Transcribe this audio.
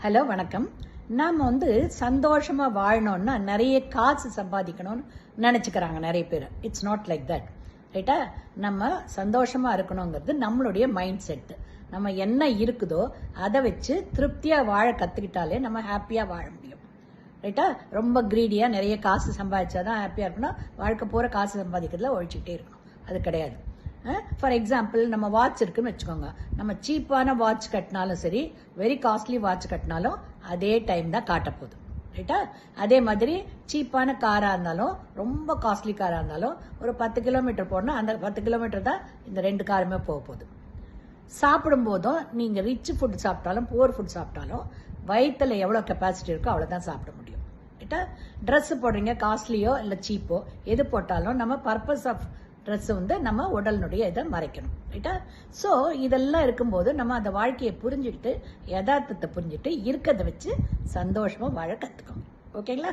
Hello வணக்கம். நாம் சந்தோஷமாக வாழணும்னா நிறைய காசு சம்பாதிக்கணும்னு நினச்சிக்கிறாங்க நிறைய பேர். இட்ஸ் நாட் லைக் தட், ரைட்டா? நம்ம சந்தோஷமாக இருக்கணுங்கிறது நம்மளுடைய மைண்ட் செட்டு. நம்ம என்ன இருக்குதோ அதை வச்சு திருப்தியாக வாழ கற்றுக்கிட்டாலே நம்ம ஹாப்பியாக வாழ முடியும், ரைட்டா? ரொம்ப க்ரீடியாக நிறைய காசு சம்பாதிச்சாதான் ஹாப்பியாக இருக்கணும், வாழ்க்கை பூரா காசு சம்பாதிக்கிறதுல ஒழிச்சிக்கிட்டே இருக்கணும், அது கிடையாது. ஃபார் எக்ஸாம்பிள், நம்ம வாட்ச் இருக்குன்னு வச்சுக்கோங்க. நம்ம சீப்பான வாட்ச் கட்டினாலும் சரி, வெரி காஸ்ட்லி வாட்ச் கட்டினாலும் அதே டைம் தான் காட்டப்போகுது, ரைட்டா? அதே மாதிரி சீப்பான காராக இருந்தாலும் ரொம்ப காஸ்ட்லி காராக இருந்தாலும் ஒரு 10 கிலோமீட்டர் போனால் அந்த 10 கிலோமீட்டர் தான் இந்த 2 காருமே போக போகுது. சாப்பிடும் போதும் நீங்கள் ரிச் ஃபுட் சாப்பிட்டாலும் புவர் ஃபுட் சாப்பிட்டாலும் வயிற்றில் எவ்வளோ கெப்பாசிட்டி இருக்கோ அவ்வளோதான் சாப்பிட முடியும், ரைட்டா? ட்ரெஸ்ஸு போடுறீங்க, காஸ்ட்லியோ இல்லை சீப்போ எது போட்டாலும் நம்ம பர்பஸ் ஆஃப் ட்ரெஸ் நம்ம உடலினுடைய இதை மறைக்கணும், ரைட்டா? ஸோ இதெல்லாம் இருக்கும்போது நம்ம அந்த வாழ்க்கையை புரிஞ்சுக்கிட்டு யதார்த்தத்தை புரிஞ்சுட்டு இருக்கிறத வச்சு சந்தோஷமாக வாழ கற்றுக்கோங்க, ஓகேங்களா?